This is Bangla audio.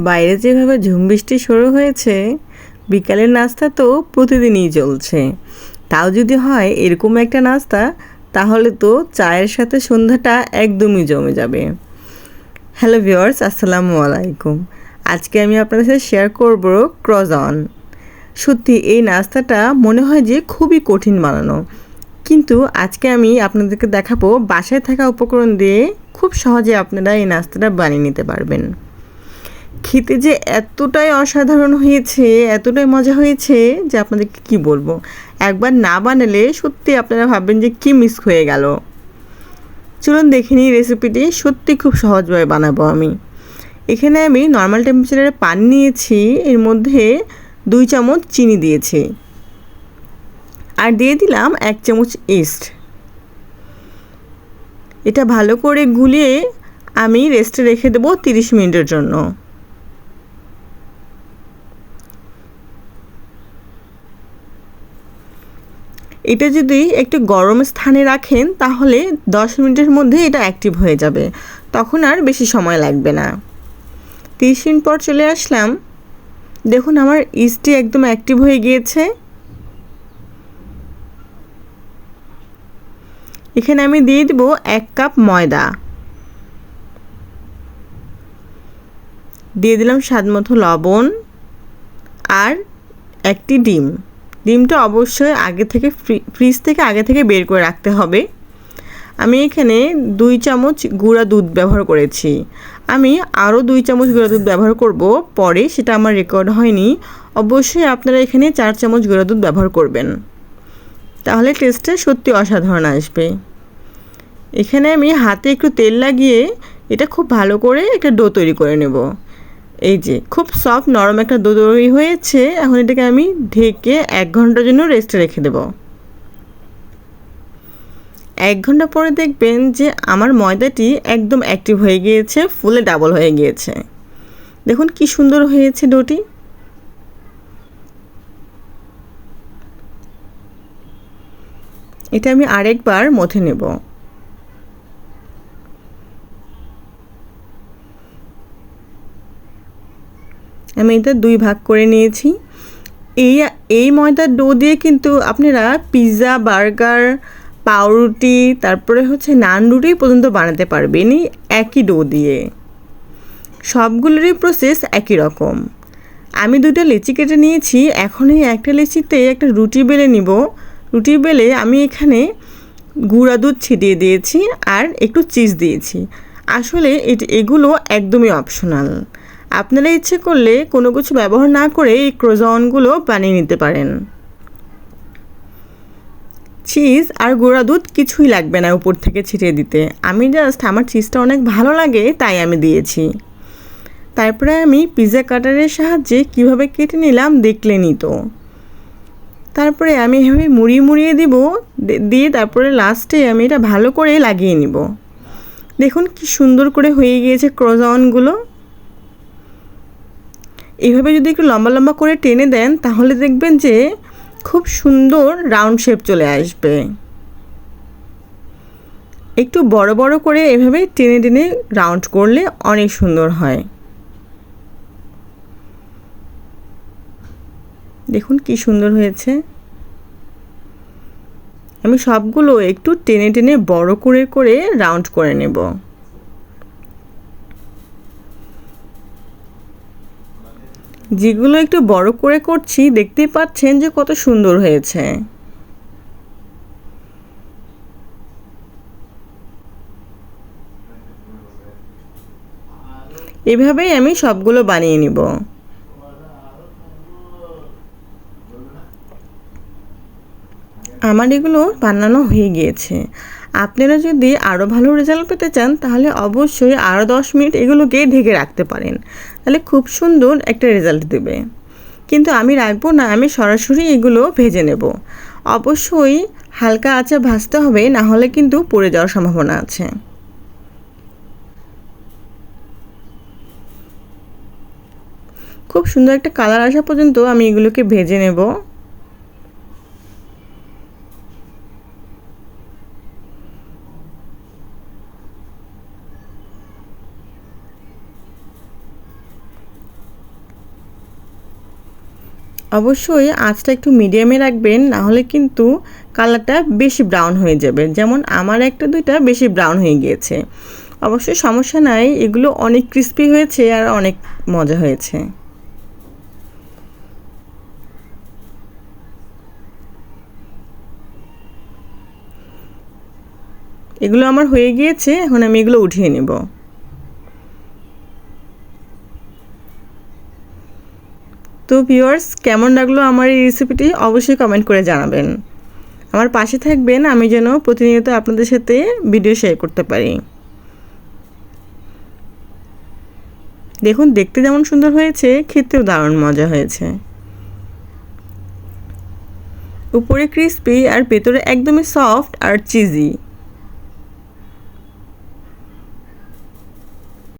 বাইরে যেভাবে ঝুম বৃষ্টি শুরু হয়েছে, বিকালের নাস্তা তো প্রতিদিনই চলছে। তাও যদি হয় এরকম একটা নাস্তা, তাহলে তো চায়ের সাথে সন্ধ্যাটা একদমই জমে যাবে। হ্যালো ভিউয়ার্স, আসসালামু আলাইকুম। আজকে আমি আপনাদের সাথে শেয়ার করব ক্রোয়াজন। সত্যি এই নাস্তাটা মনে হয় যে খুবই কঠিন বানানো, কিন্তু আজকে আমি আপনাদেরকে দেখাবো বাসায় থাকা উপকরণ দিয়ে খুব সহজে আপনারা এই নাস্তাটা বানিয়ে নিতে পারবেন। খেতে যে এতটাই অসাধারণ হয়েছে, এতটাই মজা হয়েছে যে আপনাদেরকে কী বলবো। একবার না বানালে সত্যি আপনারা ভাববেন যে কী মিস হয়ে গেল। চলুন দেখে নিই রেসিপিটি। সত্যি খুব সহজভাবে বানাবো আমি। এখানে আমি নর্মাল টেম্পারেচারে পানি নিয়েছি, এর মধ্যে 2 চামচ চিনি দিয়েছি, আর দিয়ে দিলাম 1 চামচ ইস্ট। এটা ভালো করে গুলিয়ে আমি রেস্টে রেখে দেবো 30 মিনিটের জন্য। এটা যদি একটু গরম স্থানে রাখেন তাহলে 10 মিনিটের মধ্যে এটা অ্যাক্টিভ হয়ে যাবে, তখন আর বেশি সময় লাগবে না। 30 মিনিট পর চলে আসলাম। দেখুন আমার ইস্টটি একদম অ্যাক্টিভ হয়ে গিয়েছে। এখানে আমি দিয়ে দেব 1 কাপ ময়দা, দিয়ে দিলাম স্বাদমতো লবণ, আর একটি ডিম। ডিমটা অবশ্যই আগে থেকে ফ্রিজ থেকে আগে থেকে বের করে রাখতে হবে। আমি এখানে 2 চামচ গুঁড়া দুধ ব্যবহার করেছি। আমি আরও 2 চামচ গুঁড়া দুধ ব্যবহার করব পরে, সেটা আমার রেকর্ড হয়নি। অবশ্যই আপনারা এখানে 4 চামচ গুঁড়া দুধ ব্যবহার করবেন, তাহলে টেস্টটা সত্যি অসাধারণ আসবে। এখানে আমি হাতে একটু তেল লাগিয়ে এটা খুব ভালো করে একটা ডো তৈরি করে নেব। এই যে খুব সফট নরম একটা ডো তৈরি হয়েছে। এখন এটাকে আমি ঢেকে 1 ঘন্টার জন্য রেস্টে রেখে দেব। 1 ঘন্টা পরে দেখবেন যে আমার ময়দাটি একদম অ্যাক্টিভ হয়ে গিয়েছে, ফুলে ডাবল হয়ে গিয়েছে। দেখুন কি সুন্দর হয়েছে ডোটি। এটা আমি আরেকবার মথে নেব। আমি এটা 2 ভাগ করে নিয়েছি। এই এই ময়দার ডো দিয়ে কিন্তু আপনারা পিৎজা, বার্গার, পাউরুটি, তারপরে হচ্ছে নান রুটি পর্যন্ত বানাতে পারবেন এই একই ডো দিয়ে। সবগুলোরই প্রসেস একই রকম। আমি 2টা লেচি কেটে নিয়েছি। এখন এই একটা লেচিতে একটা রুটি বেলে নিব। রুটি বেলে আমি এখানে গুঁড়া দুধ ছিটিয়ে দিয়েছি আর একটু চিজ দিয়েছি। আসলে এগুলো একদমই অপশনাল। আপনারা ইচ্ছে করলে কোনো কিছু ব্যবহার না করে এই ক্রোয়াজনগুলো বানিয়ে নিতে পারেন। চিজ আর গুঁড়া দুধ কিছুই লাগবে না উপর থেকে ছিটিয়ে দিতে। আমি জাস্ট আমার চিজটা অনেক ভালো লাগে তাই আমি দিয়েছি। তারপরে আমি পিৎজা কাটারের সাহায্যে কিভাবে কেটে নিলাম দেখলেনই তো। তারপরে আমি এভাবে মুড়িয়ে দিব, দিয়ে তারপরে লাস্টে আমি এটা ভালো করে লাগিয়ে নিব। দেখুন কি সুন্দর করে হয়ে গিয়েছে ক্রোয়াজনগুলো। এইভাবে যদি একটু লম্বা লম্বা করে টেনে দেন তাহলে দেখবেন যে খুব সুন্দর রাউন্ড শেপ চলে আসবে। একটু বড় বড় করে এভাবে টেনে টেনে রাউন্ড করলে অনেক সুন্দর হয়। দেখুন কি সুন্দর হয়েছে। আমি সবগুলো একটু টেনে টেনে বড় করে করে রাউন্ড করে নেব। যেগুলো একটু বড় করে করছি দেখতেই পাচ্ছেন যে কত সুন্দর হয়েছে। এভাবেই আমি সবগুলো বানিয়ে নিব। আমার এগুলো বানানো হয়ে গিয়েছে। আপনারা যদি আরও ভালো রেজাল্ট পেতে চান তাহলে অবশ্যই আরও 10 মিনিট এগুলোকে ঢেকে রাখতে পারেন, তাহলে খুব সুন্দর একটা রেজাল্ট দেবে। কিন্তু আমি রাখবো না, আমি সরাসরি এগুলো ভেজে নেব। অবশ্যই হালকা আঁচে ভাজতে হবে, না হলে কিন্তু পুড়ে যাওয়ার সম্ভাবনা আছে। খুব সুন্দর একটা কালার আসা পর্যন্ত আমি এগুলোকে ভেজে নেব। অবশ্যই আঁচটা একটু মিডিয়ামে রাখবেন, না হলে কিন্তু কালারটা বেশি ব্রাউন হয়ে যাবে। যেমন আমার একটা দুইটা বেশি ব্রাউন হয়ে গিয়েছে। অবশ্যই সমস্যা নাই, এগুলো অনেক ক্রিস্পি হয়েছে আর অনেক মজা হয়েছে। এগুলো আমার হয়ে গিয়েছে, এখন আমি এগুলো উঠিয়ে নেব। তো ভিউয়ার্স, কেমন লাগলো আমার এই রেসিপিটি অবশ্যই কমেন্ট করে জানাবেন। আমার পাশে থাকবেন আমি যেন প্রতিনিয়ত আপনাদের সাথে ভিডিও শেয়ার করতে পারি। দেখুন দেখতে যেমন সুন্দর হয়েছে, খেতেও দারুণ মজা হয়েছে। উপরে ক্রিস্পি আর ভেতরে একদমই সফট আর চিজি।